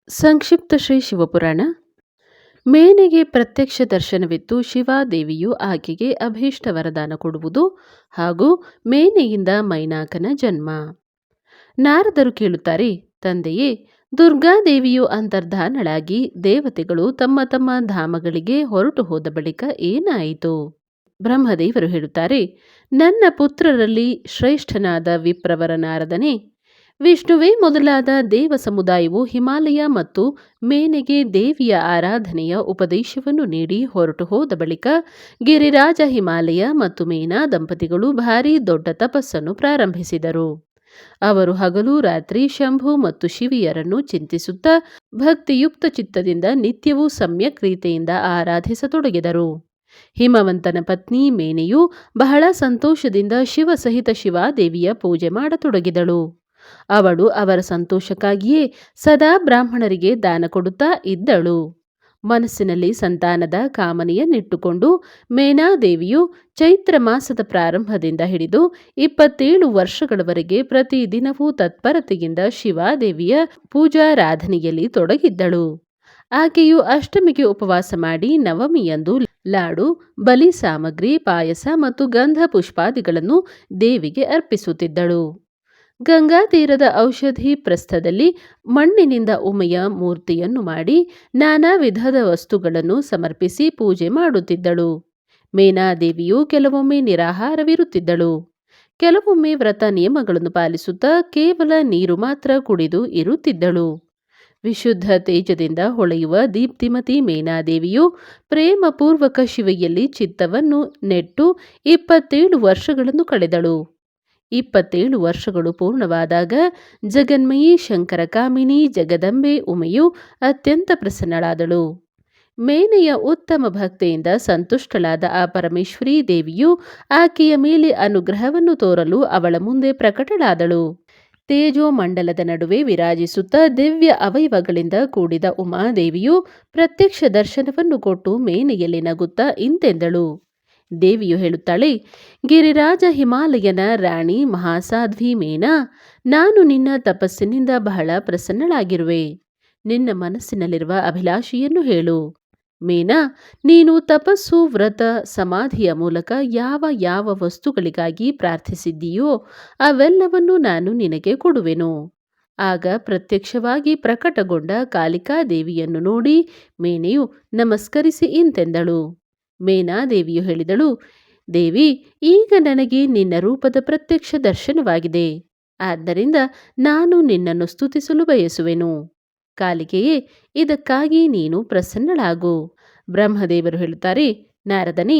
ಸಂಕ್ಷಿಪ್ತ ಶ್ರೀ ಶಿವಪುರಾಣ. ಮೇನೆಗೆ ಪ್ರತ್ಯಕ್ಷ ದರ್ಶನವಿತ್ತು. ಶಿವಾದೇವಿಯು ಆಕೆಗೆ ಅಭೀಷ್ಟ ವರದಾನ ಕೊಡುವುದು ಹಾಗೂ ಮೇನೆಯಿಂದ ಮೈನಾಕನ ಜನ್ಮ. ನಾರದರು ಕೇಳುತ್ತಾರೆ, ತಂದೆಯೇ, ದುರ್ಗಾದೇವಿಯು ಅಂತರ್ಧಾನಳಾಗಿ ದೇವತೆಗಳು ತಮ್ಮ ತಮ್ಮ ಧಾಮಗಳಿಗೆ ಹೊರಟು ಹೋದ ಬಳಿಕ ಏನಾಯಿತು? ಬ್ರಹ್ಮದೇವರು ಹೇಳುತ್ತಾರೆ, ನನ್ನ ಪುತ್ರರಲ್ಲಿ ಶ್ರೇಷ್ಠನಾದ ವಿಪ್ರವರ ನಾರದನೇ, ವಿಷ್ಣುವೇ ಮೊದಲಾದ ದೇವ ಸಮುದಾಯವು ಹಿಮಾಲಯ ಮತ್ತು ಮೇನೆಗೆ ದೇವಿಯ ಆರಾಧನೆಯ ಉಪದೇಶವನ್ನು ನೀಡಿ ಹೊರಟು ಹೋದ ಬಳಿಕ ಗಿರಿರಾಜ ಹಿಮಾಲಯ ಮತ್ತು ಮೇನಾ ದಂಪತಿಗಳು ಭಾರೀ ದೊಡ್ಡ ತಪಸ್ಸನ್ನು ಪ್ರಾರಂಭಿಸಿದರು. ಅವರು ಹಗಲು ರಾತ್ರಿ ಶಂಭು ಮತ್ತು ಶಿವಿಯರನ್ನು ಚಿಂತಿಸುತ್ತಾ ಭಕ್ತಿಯುಕ್ತ ಚಿತ್ತದಿಂದ ನಿತ್ಯವೂ ಸಮ್ಯಕ್ ರೀತಿಯಿಂದ ಆರಾಧಿಸತೊಡಗಿದರು. ಹಿಮವಂತನ ಪತ್ನಿ ಮೇನೆಯು ಬಹಳ ಸಂತೋಷದಿಂದ ಶಿವ ಸಹಿತ ಶಿವಾದೇವಿಯ ಪೂಜೆ ಮಾಡತೊಡಗಿದಳು. ಅವಳು ಅವರ ಸಂತೋಷಕ್ಕಾಗಿಯೇ ಸದಾ ಬ್ರಾಹ್ಮಣರಿಗೆ ದಾನ ಕೊಡುತ್ತಾ ಇದ್ದಳು. ಮನಸ್ಸಿನಲ್ಲಿ ಸಂತಾನದ ಕಾಮನೆಯನ್ನಿಟ್ಟುಕೊಂಡು ಮೇನಾದೇವಿಯು ಚೈತ್ರ ಮಾಸದ ಪ್ರಾರಂಭದಿಂದ ಹಿಡಿದು 27 ವರ್ಷಗಳವರೆಗೆ ಪ್ರತಿದಿನವೂ ತತ್ಪರತೆಯಿಂದ ಶಿವಾದೇವಿಯ ಪೂಜಾರಾಧನೆಯಲ್ಲಿ ತೊಡಗಿದ್ದಳು. ಆಕೆಯು ಅಷ್ಟಮಿಗೆ ಉಪವಾಸ ಮಾಡಿ ನವಮಿಯಂದು ಲಾಡು, ಬಲಿ ಸಾಮಗ್ರಿ, ಪಾಯಸ ಮತ್ತು ಗಂಧ ಪುಷ್ಪಾದಿಗಳನ್ನು ದೇವಿಗೆ ಅರ್ಪಿಸುತ್ತಿದ್ದಳು. ಗಂಗಾ ತೀರದ ಔಷಧಿ ಪ್ರಸ್ಥದಲ್ಲಿ ಮಣ್ಣಿನಿಂದ ಉಮೆಯ ಮೂರ್ತಿಯನ್ನು ಮಾಡಿ ನಾನಾ ವಿಧದ ವಸ್ತುಗಳನ್ನು ಸಮರ್ಪಿಸಿ ಪೂಜೆ ಮಾಡುತ್ತಿದ್ದಳು. ಮೇನಾದೇವಿಯು ಕೆಲವೊಮ್ಮೆ ನಿರಾಹಾರವಿರುತ್ತಿದ್ದಳು. ಕೆಲವೊಮ್ಮೆ ವ್ರತ ನಿಯಮಗಳನ್ನು ಪಾಲಿಸುತ್ತಾ ಕೇವಲ ನೀರು ಮಾತ್ರ ಕುಡಿದು ಇರುತ್ತಿದ್ದಳು. ವಿಶುದ್ಧ ತೇಜದಿಂದ ಹೊಳೆಯುವ ದೀಪ್ತಿಮತಿ ಮೇನಾದೇವಿಯು ಪ್ರೇಮಪೂರ್ವಕ ಶಿವೆಯಲ್ಲಿ ಚಿತ್ತವನ್ನು ನೆಟ್ಟು 27 ವರ್ಷಗಳನ್ನು ಕಳೆದಳು. 27 ವರ್ಷಗಳು ಪೂರ್ಣವಾದಾಗ ಜಗನ್ಮಯಿ ಶಂಕರಕಾಮಿನಿ ಜಗದಂಬೆ ಉಮೆಯು ಅತ್ಯಂತ ಪ್ರಸನ್ನಳಾದಳು. ಮೇನೆಯ ಉತ್ತಮ ಭಕ್ತಿಯಿಂದ ಸಂತುಷ್ಟಳಾದ ಆ ಪರಮೇಶ್ವರಿ ದೇವಿಯು ಆಕೆಯ ಮೇಲೆ ಅನುಗ್ರಹವನ್ನು ತೋರಲು ಅವಳ ಮುಂದೆ ಪ್ರಕಟಳಾದಳು. ತೇಜೋಮಂಡಲದ ನಡುವೆ ವಿರಾಜಿಸುತ್ತಾ ದಿವ್ಯ ಅವಯವಗಳಿಂದ ಕೂಡಿದ ಉಮಾದೇವಿಯು ಪ್ರತ್ಯಕ್ಷ ದರ್ಶನವನ್ನು ಕೊಟ್ಟು ಮೇನೆಯಲ್ಲಿ ನಗುತ್ತಾ ಇಂತೆಂದಳು. ದೇವಿಯು ಹೇಳುತ್ತಾಳೆ, ಗಿರಿರಾಜ ಹಿಮಾಲಯನ ರಾಣಿ ಮಹಾಸಾಧ್ವಿ ಮೇನಾ, ನಾನು ನಿನ್ನ ತಪಸ್ಸಿನಿಂದ ಬಹಳ ಪ್ರಸನ್ನಳಾಗಿರುವೆ. ನಿನ್ನ ಮನಸ್ಸಿನಲ್ಲಿರುವ ಅಭಿಲಾಷೆಯನ್ನು ಹೇಳು. ಮೇನಾ, ನೀನು ತಪಸ್ಸು, ವ್ರತ, ಸಮಾಧಿಯ ಮೂಲಕ ಯಾವ ಯಾವ ವಸ್ತುಗಳಿಗಾಗಿ ಪ್ರಾರ್ಥಿಸಿದ್ದೀಯೋ ಅವೆಲ್ಲವನ್ನು ನಾನು ನಿನಗೆ ಕೊಡುವೆನು. ಆಗ ಪ್ರತ್ಯಕ್ಷವಾಗಿ ಪ್ರಕಟಗೊಂಡ ಕಾಳಿಕಾದೇವಿಯನ್ನು ನೋಡಿ ಮೇನೆಯು ನಮಸ್ಕರಿಸಿ ಇಂತೆಂದಳು. ಮೇನಾದೇವಿಯು ಹೇಳಿದಳು, ದೇವಿ, ಈಗ ನನಗೆ ನಿನ್ನ ರೂಪದ ಪ್ರತ್ಯಕ್ಷ ದರ್ಶನವಾಗಿದೆ. ಆದ್ದರಿಂದ ನಾನು ನಿನ್ನನ್ನು ಸ್ತುತಿಸಲು ಬಯಸುವೆನು. ಕಾಳಿಕೆಯೇ, ಇದಕ್ಕಾಗಿ ನೀನು ಪ್ರಸನ್ನಳಾಗು. ಬ್ರಹ್ಮದೇವರು ಹೇಳುತ್ತಾರೆ, ನಾರದನೇ,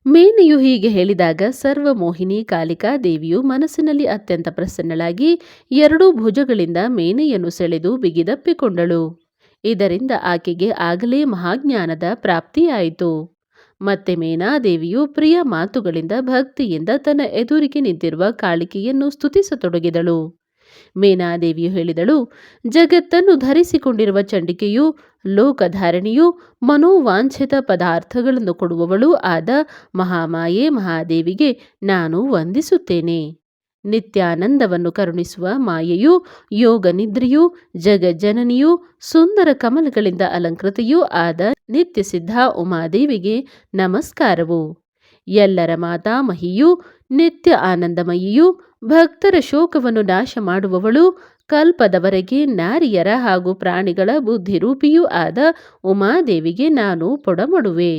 ಮೇನೆಯು ಹೀಗೆ ಹೇಳಿದಾಗ ಸರ್ವಮೋಹಿನಿ ಕಾಳಿಕಾದೇವಿಯು ಮನಸ್ಸಿನಲ್ಲಿ ಅತ್ಯಂತ ಪ್ರಸನ್ನಳಾಗಿ 2 ಭುಜಗಳಿಂದ ಮೇನೆಯನ್ನು ಸೆಳೆದು ಬಿಗಿದಪ್ಪಿಕೊಂಡಳು. ಇದರಿಂದ ಆಕೆಗೆ ಆಗಲೇ ಮಹಾಜ್ಞಾನದ ಪ್ರಾಪ್ತಿಯಾಯಿತು. ಮತ್ತೆ ಮೇನಾದೇವಿಯು ಪ್ರಿಯ ಮಾತುಗಳಿಂದ ಭಕ್ತಿಯಿಂದ ತನ್ನ ಎದುರಿಗೆ ನಿಂತಿರುವ ಕಾಳಿಕೆಯನ್ನು ಸ್ತುತಿಸತೊಡಗಿದಳು. ಮೇನಾದೇವಿಯು ಹೇಳಿದಳು, ಜಗತ್ತನ್ನು ಧರಿಸಿಕೊಂಡಿರುವ ಚಂಡಿಕೆಯು, ಲೋಕಧಾರಣಿಯು, ಮನೋವಾಂಛಿತ ಪದಾರ್ಥಗಳನ್ನು ಕೊಡುವವಳೂ ಆದ ಮಹಾಮಾಯೆ ಮಹಾದೇವಿಗೆ ನಾನು ವಂದಿಸುತ್ತೇನೆ. ನಿತ್ಯಾನಂದವನ್ನು ಕರುಣಿಸುವ ಮಾಯೆಯು, ಯೋಗ ನಿದ್ರೆಯು, ಜಗಜ್ಜನನಿಯು, ಸುಂದರ ಕಮಲಗಳಿಂದ ಅಲಂಕೃತೆಯೂ ಆದ ನಿತ್ಯಸಿದ್ಧ ಉಮಾದೇವಿಗೆ ನಮಸ್ಕಾರವು. ಎಲ್ಲರ ಮಾತಾಮಹಿಯೂ, ನಿತ್ಯ ಆನಂದಮಯಿಯೂ, ಭಕ್ತರ ಶೋಕವನ್ನು ನಾಶ ಮಾಡುವವಳು, ಕಲ್ಪದವರೆಗೆ ನಾರಿಯರ ಹಾಗೂ ಪ್ರಾಣಿಗಳ ಬುದ್ಧಿರೂಪಿಯೂ ಆದ ಉಮಾದೇವಿಗೆ ನಾನು ಪೊಡಮಡುವೆ.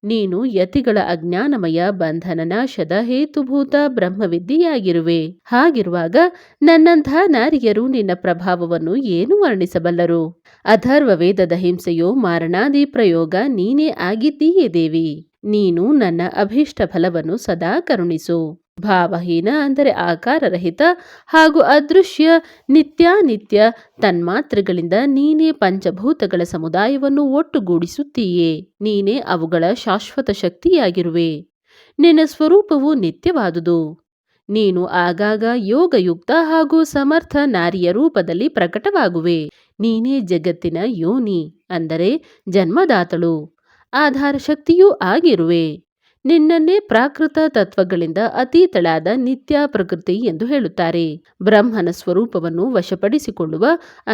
ನೀನು ಯತಿಗಳ ಅಜ್ಞಾನಮಯ ಬಂಧನ ನಾಶದ ಹೇತುಭೂತ ಬ್ರಹ್ಮವಿದ್ಯೆಯಾಗಿರುವೆ. ಹಾಗಿರುವಾಗ ನನ್ನಂಥ ನಾರಿಯರು ನಿನ್ನ ಪ್ರಭಾವವನ್ನು ಏನು ವರ್ಣಿಸಬಲ್ಲರು? ಅಥರ್ವ ವೇದದ ಹಿಂಸೆಯೋ ಮಾರಣಾದಿ ಪ್ರಯೋಗ ನೀನೇ ಆಗಿದ್ದೀಯೇ ದೇವಿ. ನೀನು ನನ್ನ ಅಭೀಷ್ಟ ಫಲವನ್ನು ಸದಾ ಕರುಣಿಸು. ಭಾವಹೀನ ಅಂದರೆ ಆಕಾರರಹಿತ ಹಾಗೂ ಅದೃಶ್ಯ ನಿತ್ಯಾನಿತ್ಯ ತನ್ಮಾತ್ರೆಗಳಿಂದ ನೀನೇ ಪಂಚಭೂತಗಳ ಸಮುದಾಯವನ್ನು ಒಟ್ಟುಗೂಡಿಸುತ್ತೀಯೇ. ನೀನೇ ಅವುಗಳ ಶಾಶ್ವತ ಶಕ್ತಿಯಾಗಿರುವೆ. ನಿನ್ನ ಸ್ವರೂಪವು ನಿತ್ಯವಾದುದು. ನೀನು ಆಗಾಗ ಯೋಗಯುಕ್ತ ಹಾಗೂ ಸಮರ್ಥ ನಾರಿಯ ರೂಪದಲ್ಲಿ ಪ್ರಕಟವಾಗುವೆ. ನೀನೇ ಜಗತ್ತಿನ ಯೋನಿ ಅಂದರೆ ಜನ್ಮದಾತಳು, ಆಧಾರ ಶಕ್ತಿಯೂ ಆಗಿರುವೆ. ನಿನ್ನನ್ನೇ ಪ್ರಾಕೃತ ತತ್ವಗಳಿಂದ ಅತೀತಳಾದ ನಿತ್ಯ ಪ್ರಕೃತಿ ಎಂದು ಹೇಳುತ್ತಾರೆ. ಬ್ರಹ್ಮನ ಸ್ವರೂಪವನ್ನು ವಶಪಡಿಸಿಕೊಳ್ಳುವ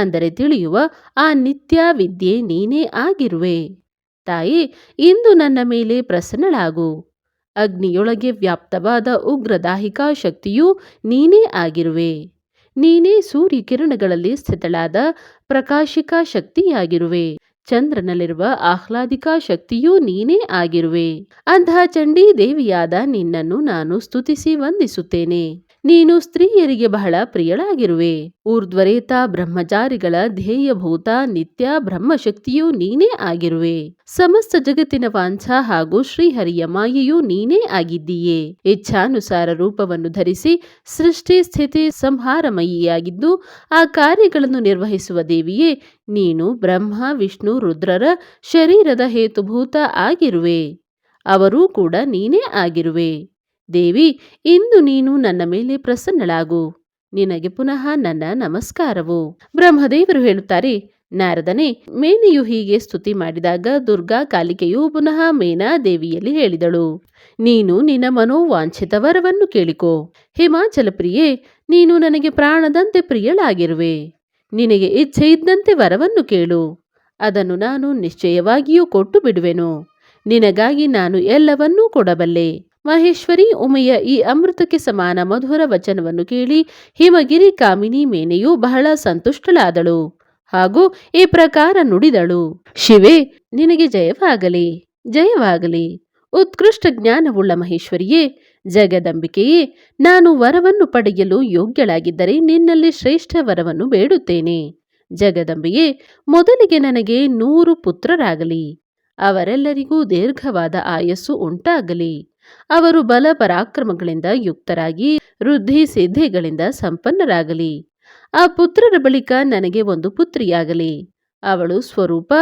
ಅಂದರೆ ತಿಳಿಯುವ ಆ ನಿತ್ಯ ವಿದ್ಯೆ ನೀನೇ ಆಗಿರುವೆ. ತಾಯಿ, ಇಂದು ನನ್ನ ಮೇಲೆ ಪ್ರಸನ್ನಳಾಗು. ಅಗ್ನಿಯೊಳಗೆ ವ್ಯಾಪ್ತವಾದ ಉಗ್ರದಾಹಿಕ ಶಕ್ತಿಯೂ ನೀನೇ ಆಗಿರುವೆ. ನೀನೇ ಸೂರ್ಯ ಕಿರಣಗಳಲ್ಲಿ ಸ್ಥಿತಳಾದ ಪ್ರಕಾಶಿಕ ಶಕ್ತಿಯಾಗಿರುವೆ. ಚಂದ್ರನಲ್ಲಿರುವ ಆಹ್ಲಾದಿಕ ಶಕ್ತಿಯೂ ನೀನೇ ಆಗಿರುವೆ. ಅಂಥ ಚಂಡೀ ದೇವಿಯಾದ ನಿನ್ನನ್ನು ನಾನು ಸ್ತುತಿಸಿ ವಂದಿಸುತ್ತೇನೆ. ನೀನು ಸ್ತ್ರೀಯರಿಗೆ ಬಹಳ ಪ್ರಿಯಳಾಗಿರುವೆ. ಊರ್ಧ್ವರೇತ ಬ್ರಹ್ಮಚಾರಿಗಳ ಧ್ಯೇಯಭೂತ ನಿತ್ಯ ಬ್ರಹ್ಮಶಕ್ತಿಯೂ ನೀನೇ ಆಗಿರುವೆ. ಸಮಸ್ತ ಜಗತ್ತಿನ ವಾಂಛ ಹಾಗೂ ಶ್ರೀಹರಿಯ ಮಾಯೆಯೂ ನೀನೇ ಆಗಿದ್ದೀಯೆ. ಇಚ್ಛಾನುಸಾರ ರೂಪವನ್ನು ಧರಿಸಿ ಸೃಷ್ಟಿ ಸ್ಥಿತಿ ಸಂಹಾರಮಯಿಯಾಗಿದ್ದು ಆ ಕಾರ್ಯಗಳನ್ನು ನಿರ್ವಹಿಸುವ ದೇವಿಯೇ ನೀನು. ಬ್ರಹ್ಮ ವಿಷ್ಣು ರುದ್ರರ ಶರೀರದ ಹೇತುಭೂತ ಆಗಿರುವೆ. ಅವರೂ ಕೂಡ ನೀನೇ ಆಗಿರುವೆ. ದೇವಿ, ಇಂದು ನೀನು ನನ್ನ ಮೇಲೆ ಪ್ರಸನ್ನಳಾಗು. ನಿನಗೆ ಪುನಃ ನನ್ನ ನಮಸ್ಕಾರವು. ಬ್ರಹ್ಮದೇವರು ಹೇಳುತ್ತಾರೆ, ನಾರದನೇ, ಮೇನೆಯು ಹೀಗೆ ಸ್ತುತಿ ಮಾಡಿದಾಗ ದುರ್ಗಾ ಕಾಲಿಕೆಯು ಪುನಃ ಮೇನಾ ದೇವಿಯಲ್ಲಿ ಹೇಳಿದಳು, ನೀನು ನಿನ್ನ ಮನೋವಾಂಛಿತ ವರವನ್ನು ಕೇಳಿಕೋ. ಹಿಮಾಚಲ ಪ್ರಿಯೆ, ನೀನು ನನಗೆ ಪ್ರಾಣದಂತೆ ಪ್ರಿಯಳಾಗಿರುವೆ. ನಿನಗೆ ಇಚ್ಛೆ ಇದ್ದಂತೆ ವರವನ್ನು ಕೇಳು, ಅದನ್ನು ನಾನು ನಿಶ್ಚಯವಾಗಿಯೂ ಕೊಟ್ಟು ಬಿಡುವೆನು. ನಿನಗಾಗಿ ನಾನು ಎಲ್ಲವನ್ನೂ ಕೊಡಬಲ್ಲೆ. ಮಹೇಶ್ವರಿ ಉಮೆಯ ಈ ಅಮೃತಕ್ಕೆ ಸಮಾನ ಮಧುರ ವಚನವನ್ನು ಕೇಳಿ ಹಿಮಗಿರಿ ಕಾಮಿನಿ ಮೇನೆಯು ಬಹಳ ಸಂತುಷ್ಟಳಾದಳು ಹಾಗೂ ಈ ಪ್ರಕಾರ ನುಡಿದಳು, ಶಿವೆ, ನಿನಗೆ ಜಯವಾಗಲಿ, ಜಯವಾಗಲಿ. ಉತ್ಕೃಷ್ಟ ಜ್ಞಾನವುಳ್ಳ ಮಹೇಶ್ವರಿಯೇ, ಜಗದಂಬಿಕೆಯೇ, ನಾನು ವರವನ್ನು ಪಡೆಯಲು ಯೋಗ್ಯಳಾಗಿದ್ದರೆ ನಿನ್ನಲ್ಲಿ ಶ್ರೇಷ್ಠ ವರವನ್ನು ಬೇಡುತ್ತೇನೆ. ಜಗದಂಬೆಯೇ, ಮೊದಲಿಗೆ ನನಗೆ 100 ಪುತ್ರರಾಗಲಿ. ಅವರೆಲ್ಲರಿಗೂ ದೀರ್ಘವಾದ ಆಯಸ್ಸು ಉಂಟಾಗಲಿ. ಅವರು ಬಲ ಪರಾಕ್ರಮಗಳಿಂದ ಯುಕ್ತರಾಗಿ ವೃದ್ಧಿ ಸಿದ್ಧಿಗಳಿಂದ ಸಂಪನ್ನರಾಗಲಿ. ಆ ಪುತ್ರರ ಬಳಿಕ ನನಗೆ ಒಂದು ಪುತ್ರಿಯಾಗಲಿ. ಅವಳು ಸ್ವರೂಪ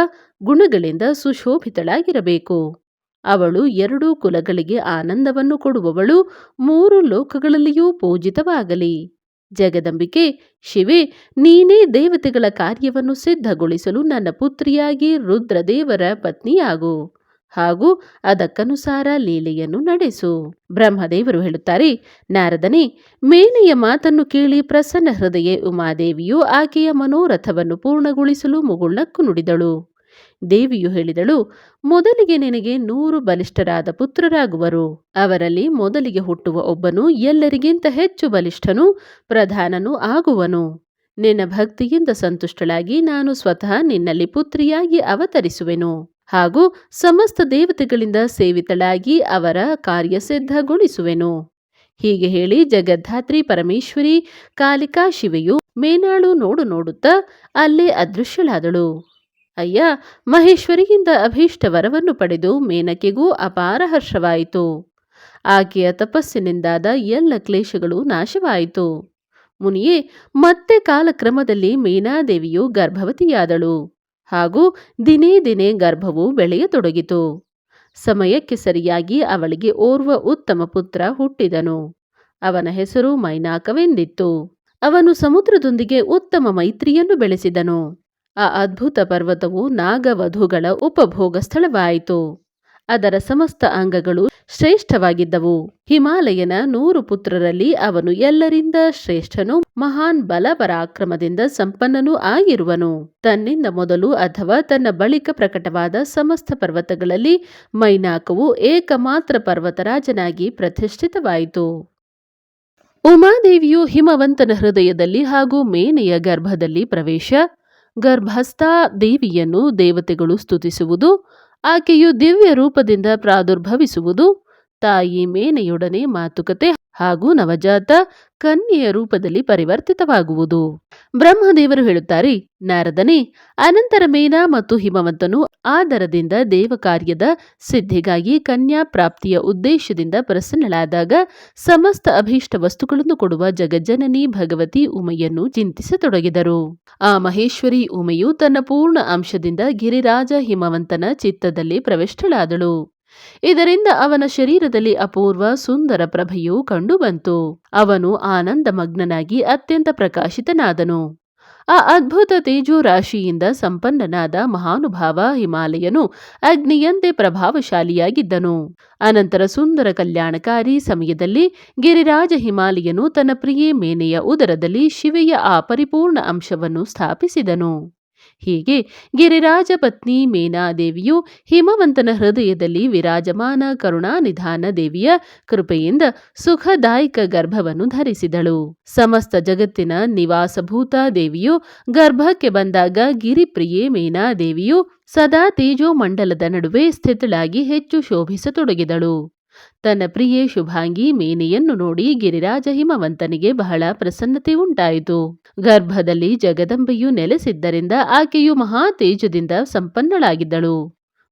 ಗುಣಗಳಿಂದ ಸುಶೋಭಿತಳಾಗಿರಬೇಕು. ಅವಳು 2 ಕುಲಗಳಿಗೆ ಆನಂದವನ್ನು ಕೊಡುವವಳು, 3 ಲೋಕಗಳಲ್ಲಿಯೂ ಪೂಜಿತವಾಗಲಿ. ಜಗದಂಬಿಕೆ, ಶಿವೆ, ನೀನೇ ದೇವತೆಗಳ ಕಾರ್ಯವನ್ನು ಸಿದ್ಧಗೊಳಿಸಲು ನನ್ನ ಪುತ್ರಿಯಾಗಿ ರುದ್ರದೇವರ ಪತ್ನಿಯಾಗು ಹಾಗೂ ಅದಕ್ಕನುಸಾರ ಲೀಲೆಯನ್ನು ನಡೆಸು. ಬ್ರಹ್ಮದೇವರು ಹೇಳುತ್ತಾರೆ, ನಾರದನೇ, ಮೇನೆಯ ಮಾತನ್ನು ಕೇಳಿ ಪ್ರಸನ್ನ ಹೃದಯ ಉಮಾದೇವಿಯು ಆಕೆಯ ಮನೋರಥವನ್ನು ಪೂರ್ಣಗೊಳಿಸಲು ಮುಗುಳ್ನಕ್ಕು ನುಡಿದಳು. ದೇವಿಯು ಹೇಳಿದಳು, ಮೊದಲಿಗೆ ನಿನಗೆ 100 ಬಲಿಷ್ಠರಾದ ಪುತ್ರರಾಗುವರು. ಅವರಲ್ಲಿ ಮೊದಲಿಗೆ ಹುಟ್ಟುವ ಒಬ್ಬನು ಎಲ್ಲರಿಗಿಂತ ಹೆಚ್ಚು ಬಲಿಷ್ಠನೂ ಪ್ರಧಾನನೂ ಆಗುವನು. ನಿನ್ನ ಭಕ್ತಿಯಿಂದ ಸಂತುಷ್ಟಳಾಗಿ ನಾನು ಸ್ವತಃ ನಿನ್ನಲ್ಲಿ ಪುತ್ರಿಯಾಗಿ ಅವತರಿಸುವೆನು ಹಾಗೂ ಸಮಸ್ತ ದೇವತೆಗಳಿಂದ ಸೇವಿತಳಾಗಿ ಅವರ ಕಾರ್ಯ ಸಿದ್ಧಗೊಳಿಸುವೆನು. ಹೀಗೆ ಹೇಳಿ ಜಗದ್ಧಾತ್ರಿ ಪರಮೇಶ್ವರಿ ಕಾಲಿಕಾ ಶಿವೆಯು ಮೇನಾಳು ನೋಡುತ್ತಾ ಅಲ್ಲೇ ಅದೃಶ್ಯಳಾದಳು. ಅಯ್ಯ, ಮಹೇಶ್ವರಿಯಿಂದ ಅಭೀಷ್ಟ ವರವನ್ನು ಪಡೆದು ಮೇನಕೆಗೂ ಅಪಾರ ಹರ್ಷವಾಯಿತು. ಆಕೆಯ ತಪಸ್ಸಿನಿಂದಾದ ಎಲ್ಲ ಕ್ಲೇಶಗಳು ನಾಶವಾಯಿತು. ಮುನಿಯೇ, ಮತ್ತೆ ಕಾಲಕ್ರಮದಲ್ಲಿ ಮೇನಾದೇವಿಯು ಗರ್ಭವತಿಯಾದಳು ಹಾಗೂ ದಿನೇ ದಿನೇ ಗರ್ಭವು ಬೆಳೆಯತೊಡಗಿತು. ಸಮಯಕ್ಕೆ ಸರಿಯಾಗಿ ಅವಳಿಗೆ ಓರ್ವ ಉತ್ತಮ ಪುತ್ರ ಹುಟ್ಟಿದನು. ಅವನ ಹೆಸರು ಮೈನಾಕವೆಂದಿತ್ತು. ಅವನು ಸಮುದ್ರದೊಂದಿಗೆ ಉತ್ತಮ ಮೈತ್ರಿಯನ್ನು ಬೆಳೆಸಿದನು. ಆ ಅದ್ಭುತ ಪರ್ವತವು ನಾಗವಧುಗಳ ಉಪಭೋಗ ಸ್ಥಳವಾಯಿತು. ಅದರ ಸಮಸ್ತ ಅಂಗಗಳು ಶ್ರೇಷ್ಠವಾಗಿದ್ದವು. ಹಿಮಾಲಯನ 100 ಪುತ್ರರಲ್ಲಿ ಅವನು ಎಲ್ಲರಿಂದ ಶ್ರೇಷ್ಠನು, ಮಹಾನ್ ಬಲ ಪರಾಕ್ರಮದಿಂದ ಸಂಪನ್ನನೂ ಆಗಿರುವನು. ತನ್ನಿಂದ ಮೊದಲು ಅಥವಾ ತನ್ನ ಬಳಿಕ ಪ್ರಕಟವಾದ ಸಮಸ್ತ ಪರ್ವತಗಳಲ್ಲಿ ಮೈನಾಕವು ಏಕಮಾತ್ರ ಪರ್ವತರಾಜನಾಗಿ ಪ್ರತಿಷ್ಠಿತವಾಯಿತು. ಉಮಾದೇವಿಯು ಹಿಮವಂತನ ಹೃದಯದಲ್ಲಿ ಹಾಗೂ ಮೇನೆಯ ಗರ್ಭದಲ್ಲಿ ಪ್ರವೇಶ, ಗರ್ಭಸ್ಥಾ ದೇವಿಯನ್ನು ದೇವತೆಗಳು ಸ್ತುತಿಸುವುದು, ಆಕೆಯು ದಿವ್ಯ ರೂಪದಿಂದ ಪ್ರಾದುರ್ಭವಿಸುವುದು, ತಾಯಿ ಮೇನೆಯೊಡನೆ ಮಾತುಕತೆ ಹಾಗೂ ನವಜಾತ ಕನ್ಯೆಯ ರೂಪದಲ್ಲಿ ಪರಿವರ್ತಿತವಾಗುವುದು. ಬ್ರಹ್ಮದೇವರು ಹೇಳುತ್ತಾರೆ, ನಾರದನೇ, ಅನಂತರ ಮೇನಾ ಮತ್ತು ಹಿಮವಂತನು ಆದರದಿಂದ ದೇವಕಾರ್ಯದ ಸಿದ್ಧಿಗಾಗಿ ಕನ್ಯಾ ಪ್ರಾಪ್ತಿಯ ಉದ್ದೇಶದಿಂದ ಪ್ರಸನ್ನಳಾದಾಗ ಸಮಸ್ತ ಅಭೀಷ್ಟ ವಸ್ತುಗಳನ್ನು ಕೊಡುವ ಜಗಜ್ಜನನಿ ಭಗವತಿ ಉಮೆಯನ್ನು ಚಿಂತಿಸತೊಡಗಿದರು. ಆ ಮಹೇಶ್ವರಿ ಉಮೆಯು ತನ್ನ ಪೂರ್ಣ ಅಂಶದಿಂದ ಗಿರಿರಾಜ ಹಿಮವಂತನ ಚಿತ್ತದಲ್ಲಿ ಪ್ರವಿಷ್ಟಳಾದಳು. ಇದರಿಂದ ಅವನ ಶರೀರದಲ್ಲಿ ಅಪೂರ್ವ ಸುಂದರ ಪ್ರಭೆಯು ಕಂಡುಬಂತು. ಅವನು ಆನಂದಮಗ್ನನಾಗಿ ಅತ್ಯಂತ ಪ್ರಕಾಶಿತನಾದನು. ಆ ಅದ್ಭುತ ತೇಜೋ ರಾಶಿಯಿಂದ ಸಂಪನ್ನನಾದ ಮಹಾನುಭಾವ ಹಿಮಾಲಯನು ಅಗ್ನಿಯಂತೆ ಪ್ರಭಾವಶಾಲಿಯಾಗಿದ್ದನು. ಅನಂತರ ಸುಂದರ ಕಲ್ಯಾಣಕಾರಿ ಸಮಯದಲ್ಲಿ ಗಿರಿರಾಜ ಹಿಮಾಲಯನು ತನ್ನ ಪ್ರಿಯೆ ಮೇನೆಯ ಉದರದಲ್ಲಿ ಶಿವೆಯ ಆ ಪರಿಪೂರ್ಣ ಅಂಶವನ್ನು ಸ್ಥಾಪಿಸಿದನು. ಹೀಗೆ ಗಿರಿರಾಜ ಪತ್ನಿ ಮೇನಾದೇವಿಯು ಹಿಮವಂತನ ಹೃದಯದಲ್ಲಿ ವಿರಾಜಮಾನ ಕರುಣಾನಿಧಾನ ದೇವಿಯ ಕೃಪೆಯಿಂದ ಸುಖದಾಯಕ ಗರ್ಭವನ್ನು ಧರಿಸಿದಳು. ಸಮಸ್ತ ಜಗತ್ತಿನ ನಿವಾಸಭೂತ ದೇವಿಯು ಗರ್ಭಕ್ಕೆ ಬಂದಾಗ ಗಿರಿಪ್ರಿಯೆ ಮೇನಾದೇವಿಯು ಸದಾ ತೇಜೋಮಂಡಲದ ನಡುವೆ ಸ್ಥಿತಳಾಗಿ ಹೆಚ್ಚು ಶೋಭಿಸತೊಡಗಿದಳು. ತನ್ನ ಪ್ರಿಯೆ ಶುಭಾಂಗಿ ಮೇನೆಯನ್ನು ನೋಡಿ ಗಿರಿರಾಜ ಹಿಮವಂತನಿಗೆ ಬಹಳ ಪ್ರಸನ್ನತೆ ಉಂಟಾಯಿತು. ಗರ್ಭದಲ್ಲಿ ಜಗದಂಬೆಯು ನೆಲೆಸಿದ್ದರಿಂದ ಆಕೆಯು ಮಹಾ ತೇಜದಿಂದ ಸಂಪನ್ನಳಾಗಿದ್ದಳು.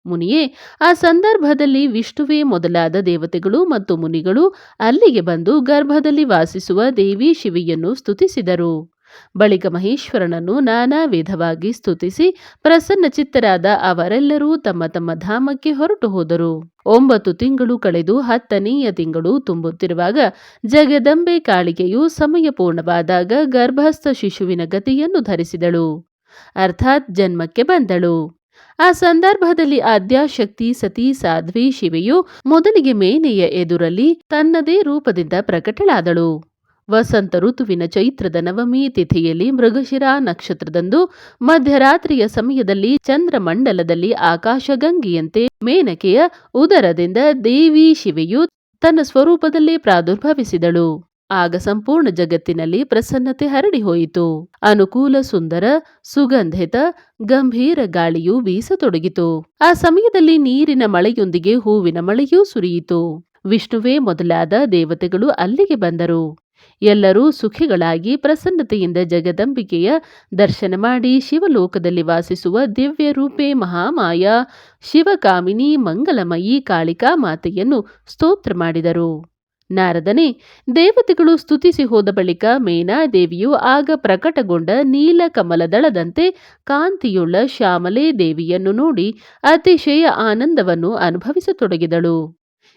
ಮುನಿಯೇ, ಆ ಸಂದರ್ಭದಲ್ಲಿ ವಿಷ್ಣುವೇ ಮೊದಲಾದ ದೇವತೆಗಳು ಮತ್ತು ಮುನಿಗಳು ಅಲ್ಲಿಗೆ ಬಂದು ಗರ್ಭದಲ್ಲಿ ವಾಸಿಸುವ ದೇವಿ ಶಿವೆಯನ್ನು ಸ್ತುತಿಸಿದರು. ಬಳಿಕ ಮಹೇಶ್ವರನನ್ನು ನಾನಾ ವಿಧವಾಗಿ ಸ್ತುತಿಸಿ ಪ್ರಸನ್ನಚಿತ್ತರಾದ ಅವರೆಲ್ಲರೂ ತಮ್ಮ ತಮ್ಮ ಧಾಮಕ್ಕೆ ಹೊರಟು ಹೋದರು. 9 ತಿಂಗಳು ಕಳೆದು 10ನೆಯ ತಿಂಗಳು ತುಂಬುತ್ತಿರುವಾಗ ಜಗದಂಬೆ ಕಾಳಿಕೆಯು ಸಮಯ ಪೂರ್ಣವಾದಾಗ ಗರ್ಭಸ್ಥ ಶಿಶುವಿನ ಗತಿಯನ್ನು ಧರಿಸಿದಳು, ಅರ್ಥಾತ್ ಜನ್ಮಕ್ಕೆ ಬಂದಳು. ಆ ಸಂದರ್ಭದಲ್ಲಿ ಆದ್ಯಾಶಕ್ತಿ ಸತಿ ಸಾಧ್ವಿ ಶಿವೆಯು ಮೊದಲಿಗೆ ಮೇನೆಯ ಎದುರಲ್ಲಿ ತನ್ನದೇ ರೂಪದಿಂದ ಪ್ರಕಟಳಾದಳು. ವಸಂತ ಋತುವಿನ ಚೈತ್ರದ ನವಮಿ ತಿಥಿಯಲ್ಲಿ ಮೃಗಶಿರ ನಕ್ಷತ್ರದಂದು ಮಧ್ಯರಾತ್ರಿಯ ಸಮಯದಲ್ಲಿ ಚಂದ್ರಮಂಡಲದಲ್ಲಿ ಆಕಾಶಗಂಗೆಯಂತೆ ಮೇನಕೆಯ ಉದರದಿಂದ ದೇವಿ ಶಿವೆಯು ತನ್ನ ಸ್ವರೂಪದಲ್ಲೇ ಪ್ರಾದುರ್ಭವಿಸಿದಳು. ಆಗ ಸಂಪೂರ್ಣ ಜಗತ್ತಿನಲ್ಲಿ ಪ್ರಸನ್ನತೆ ಹರಡಿ ಹೋಯಿತು. ಅನುಕೂಲ ಸುಂದರ ಸುಗಂಧಿತ ಗಂಭೀರ ಗಾಳಿಯು ಬೀಸತೊಡಗಿತು. ಆ ಸಮಯದಲ್ಲಿ ನೀರಿನ ಮಳೆಯೊಂದಿಗೆ ಹೂವಿನ ಮಳೆಯೂ ಸುರಿಯಿತು. ವಿಷ್ಣುವೇ ಮೊದಲಾದ ದೇವತೆಗಳು ಅಲ್ಲಿಗೆ ಬಂದರು. ಎಲ್ಲರೂ ಸುಖಿಗಳಾಗಿ ಪ್ರಸನ್ನತೆಯಿಂದ ಜಗದಂಬಿಕೆಯ ದರ್ಶನ ಮಾಡಿ ಶಿವಲೋಕದಲ್ಲಿ ವಾಸಿಸುವ ದಿವ್ಯ ರೂಪೆ ಮಹಾಮಾಯ ಶಿವಕಾಮಿನಿ ಮಂಗಲಮಯಿ ಕಾಳಿಕಾ ಮಾತೆಯನ್ನು ಸ್ತೋತ್ರ ಮಾಡಿದರು. ನಾರದನೇ, ದೇವತೆಗಳು ಸ್ತುತಿಸಿ ಹೋದ ಬಳಿಕ ಮೇನಾದೇವಿಯು ಆಗ ಪ್ರಕಟಗೊಂಡ ನೀಲ ಕಮಲದಳದಂತೆ ಕಾಂತಿಯುಳ್ಳ ಶ್ಯಾಮಲೇ ದೇವಿಯನ್ನು ನೋಡಿ ಅತಿಶಯ ಆನಂದವನ್ನು ಅನುಭವಿಸತೊಡಗಿದಳು.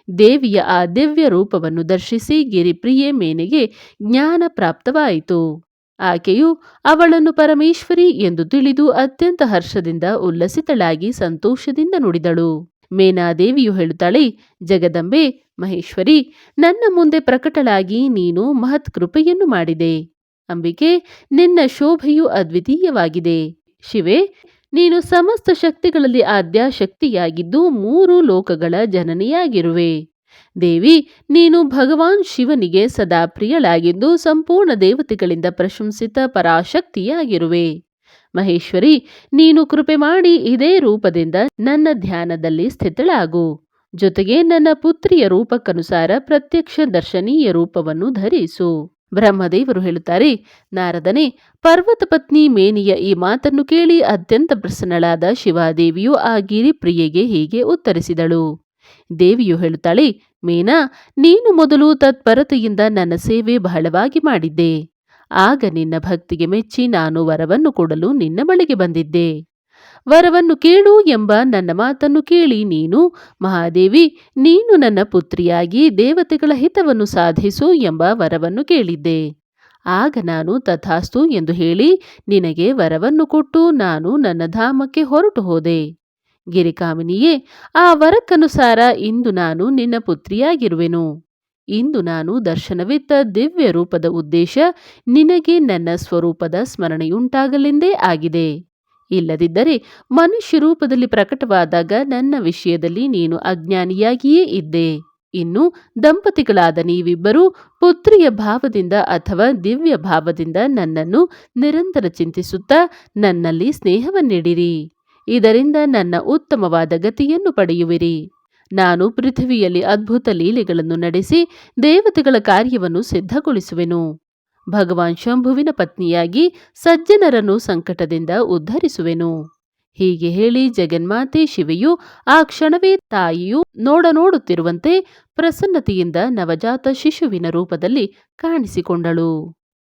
ದೇವಿಯ ಆ ದಿವ್ಯ ರೂಪವನ್ನು ದರ್ಶಿಸಿ ಗಿರಿಪ್ರಿಯೆ ಮೇನೆಗೆ ಜ್ಞಾನ ಪ್ರಾಪ್ತವಾಯಿತು. ಆಕೆಯು ಅವಳನ್ನು ಪರಮೇಶ್ವರಿ ಎಂದು ತಿಳಿದು ಅತ್ಯಂತ ಹರ್ಷದಿಂದ ಉಲ್ಲಸಿತಳಾಗಿ ಸಂತೋಷದಿಂದ ನುಡಿದಳು. ಮೇನಾದೇವಿಯು ಹೇಳುತ್ತಾಳೆ, ಜಗದಂಬೆ ಮಹೇಶ್ವರಿ, ನನ್ನ ಮುಂದೆ ಪ್ರಕಟಳಾಗಿ ನೀನು ಮಹತ್ ಕೃಪೆಯನ್ನು ಮಾಡಿದೆ. ಅಂಬಿಕೆ, ನಿನ್ನ ಶೋಭೆಯು ಅದ್ವಿತೀಯವಾಗಿದೆ. ಶಿವೆ, ನೀನು ಸಮಸ್ತ ಶಕ್ತಿಗಳಲ್ಲಿ ಆದ್ಯಾಶಕ್ತಿಯಾಗಿದ್ದು 3 ಲೋಕಗಳ ಜನನಿಯಾಗಿರುವೆ. ದೇವಿ, ನೀನು ಭಗವಾನ್ ಶಿವನಿಗೆ ಸದಾ ಪ್ರಿಯಳಾಗಿದ್ದು ಸಂಪೂರ್ಣ ದೇವತೆಗಳಿಂದ ಪ್ರಶಂಸಿತ ಪರಾಶಕ್ತಿಯಾಗಿರುವೆ. ಮಹೇಶ್ವರಿ, ನೀನು ಕೃಪೆ ಮಾಡಿ ಇದೇ ರೂಪದಿಂದ ನನ್ನ ಧ್ಯಾನದಲ್ಲಿ ಸ್ಥಿತಳಾಗು. ಜೊತೆಗೆ ನನ್ನ ಪುತ್ರಿಯ ರೂಪಕ್ಕನುಸಾರ ಪ್ರತ್ಯಕ್ಷ ದರ್ಶನೀಯ ರೂಪವನ್ನು ಧರಿಸು. ಬ್ರಹ್ಮದೇವರು ಹೇಳುತ್ತಾರೆ, ನಾರದನೇ, ಪರ್ವತ ಪತ್ನಿ ಮೇನಿಯ ಈ ಮಾತನ್ನು ಕೇಳಿ ಅತ್ಯಂತ ಪ್ರಸನ್ನಳಾದ ಶಿವಾದೇವಿಯು ಆ ಗಿರಿಪ್ರಿಯೆಗೆ ಹೀಗೆ ಉತ್ತರಿಸಿದಳು. ದೇವಿಯು ಹೇಳುತ್ತಾಳೆ, ಮೇನಾ, ನೀನು ಮೊದಲು ತತ್ಪರತೆಯಿಂದ ನನ್ನ ಸೇವೆ ಬಹಳವಾಗಿ ಮಾಡಿದ್ದೆ. ಆಗ ನಿನ್ನ ಭಕ್ತಿಗೆ ಮೆಚ್ಚಿ ನಾನು ವರವನ್ನು ಕೊಡಲು ನಿನ್ನ ಬಳಿಗೆ ಬಂದಿದ್ದೆ. ವರವನ್ನು ಕೇಳು ಎಂಬ ನನ್ನ ಮಾತನ್ನು ಕೇಳಿ ನೀನು, ಮಹಾದೇವಿ, ನೀನು ನನ್ನ ಪುತ್ರಿಯಾಗಿ ದೇವತೆಗಳ ಹಿತವನ್ನು ಸಾಧಿಸು ಎಂಬ ವರವನ್ನು ಕೇಳಿದ್ದೆ. ಆಗ ನಾನು ತಥಾಸ್ತು ಎಂದು ಹೇಳಿ ನಿನಗೆ ವರವನ್ನು ಕೊಟ್ಟು ನಾನು ನನ್ನ ಧಾಮಕ್ಕೆ ಹೊರಟು ಹೋದೆ. ಗಿರಿಕಾಮಿನಿಯೇ, ಆ ವರಕ್ಕನುಸಾರ ಇಂದು ನಾನು ನಿನ್ನ ಪುತ್ರಿಯಾಗಿರುವೆನು. ಇಂದು ನಾನು ದರ್ಶನವಿತ್ತ ದಿವ್ಯ ರೂಪದ ಉದ್ದೇಶ ನಿನಗೆ ನನ್ನ ಸ್ವರೂಪದ ಸ್ಮರಣೆಯುಂಟಾಗಲೆಂದೇ ಆಗಿದೆ. ಇಲ್ಲದಿದ್ದರೆ ಮನುಷ್ಯ ರೂಪದಲ್ಲಿ ಪ್ರಕಟವಾದಾಗ ನನ್ನ ವಿಷಯದಲ್ಲಿ ನೀನು ಅಜ್ಞಾನಿಯಾಗಿಯೇ ಇದ್ದೆ. ಇನ್ನು ದಂಪತಿಗಳಾದ ನೀವಿಬ್ಬರೂ ಪುತ್ರಿಯ ಭಾವದಿಂದ ಅಥವಾ ದಿವ್ಯ ಭಾವದಿಂದ ನನ್ನನ್ನು ನಿರಂತರ ಚಿಂತಿಸುತ್ತಾ ನನ್ನಲ್ಲಿ ಸ್ನೇಹವನ್ನಿಡಿರಿ. ಇದರಿಂದ ನನ್ನ ಉತ್ತಮವಾದ ಗತಿಯನ್ನು ಪಡೆಯುವಿರಿ. ನಾನು ಪೃಥ್ವಿಯಲ್ಲಿ ಅದ್ಭುತ ಲೀಲೆಗಳನ್ನು ನಡೆಸಿ ದೇವತೆಗಳ ಕಾರ್ಯವನ್ನು ಸಿದ್ಧಗೊಳಿಸುವೆನು. ಭಗವಾನ್ ಶಂಭುವಿನ ಪತ್ನಿಯಾಗಿ ಸಜ್ಜನರನ್ನು ಸಂಕಟದಿಂದ ಉದ್ಧರಿಸುವೆನು. ಹೀಗೆ ಹೇಳಿ ಜಗನ್ಮಾತೆ ಶಿವೆಯು ಆ ಕ್ಷಣವೇ ತಾಯಿಯು ನೋಡುತ್ತಿರುವಂತೆ ಪ್ರಸನ್ನತೆಯಿಂದ ನವಜಾತ ಶಿಶುವಿನ ರೂಪದಲ್ಲಿ ಕಾಣಿಸಿಕೊಂಡಳು.